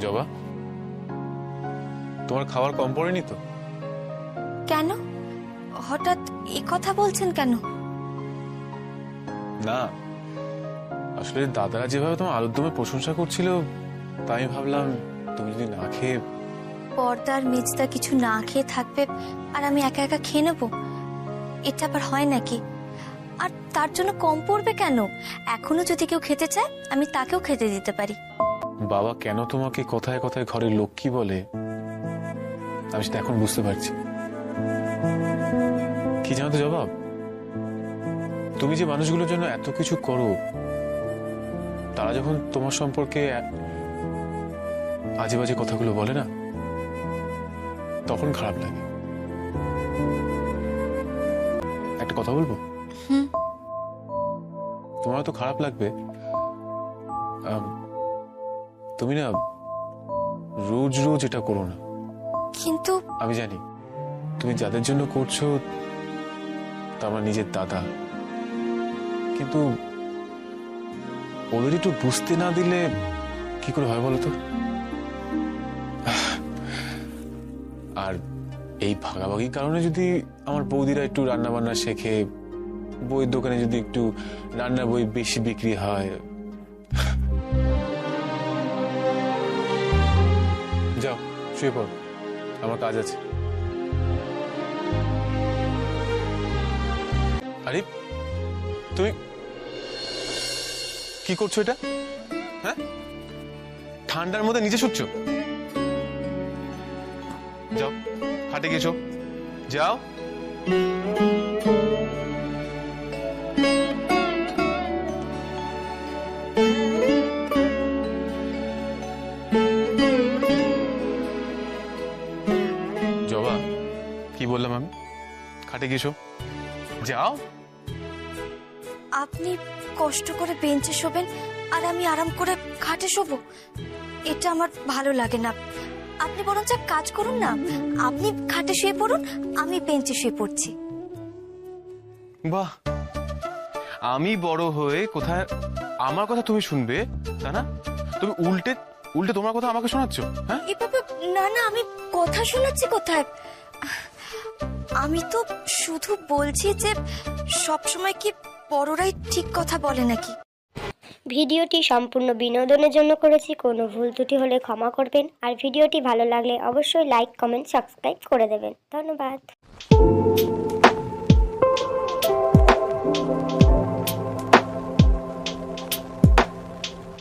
জবা, তোমার খাবার কম পড়েনি তো? কেন হঠাৎ এই কথা বলছেন কেন? না, আসলে দাদারা যেভাবে তোমার আলুর দমে প্রশংসা করছিল, তাই ভাবলাম তুমি যদি না খেয়ে। পর্দার মেজদা কিছু না খেয়ে থাকবে আর আমি একা একা খেয়ে নেবো? এটা আবার হয় নাকি? আর তার জন্য কম পড়বে কেন? এখনো যদি কেউ খেতে চায় আমি তাকেও খেতে দিতে পারি। বাবা কেন তোমাকে কথায় কথায় ঘরের লক্ষ্মী বলে আমি সেটা এখন বুঝতে পারছি। কি জানো তো জবাব, তুমি যে মানুষগুলোর জন্য এত কিছু করো, তারা যখন তোমার সম্পর্কে আজে বাজে কথাগুলো বলে না, তখন খারাপ লাগে। একটা কথা বলবো? তোমার তো খারাপ লাগবে, তুমি না রোজ রোজ এটা করো না। কিন্তু আমি জানি তুমি যাদের জন্য করছো তা আমার নিজের দাদা, কিন্তু ওদের একটু বুঝতে না দিলে কি করে হয় বলো তো? আর এই ভাগাভাগির কারণে যদি আমার বৌদিরা একটু রান্না বান্না শেখে, বইয়ের দোকানে যদি একটু রান্নার বই বেশি বিক্রি হয়। যাও শুয়ে পড়ো, আমার কাজ আছে। আরে তুমি কি করছো এটা? হ্যাঁ, ঠান্ডার মধ্যে নিচে শুচ্ছ? যাও খাটে গেছো, যাও। জবা, কি বললাম আমি? খাটে গেছো, যাও। আপনি কষ্ট করে বেঞ্চে শোবেন আর আমি আরাম করে খাটে শোবো, এটা আমার ভালো লাগে না। আপনি বরঞ্চ এক কাজ করুন না, আপনি খাটে শুয়ে পড়ুন, আমি বেঞ্চে শুয়ে পড়ছি। বাহ, আমি বড় হয়ে কোথায় আমার কথা তুমি শুনবে, তা না? তুমি উল্টে উল্টে তোমার কথা আমাকে শোনাচ্ছ? হ্যাঁ, এভাবে না না, আমি কথা শোনাচ্ছি কোথায়? আমি তো শুধু বলছি যে সবসময় কি বড়রাই ঠিক কথা বলে নাকি? ভিডিওটি সম্পূর্ণ বিনোদনের জন্য করেছি, কোনো ভুল ত্রুটি হলে ক্ষমা করবেন। আর ভিডিওটি ভালো লাগলে অবশ্যই লাইক, কমেন্ট, সাবস্ক্রাইব করে দেবেন। ধন্যবাদ।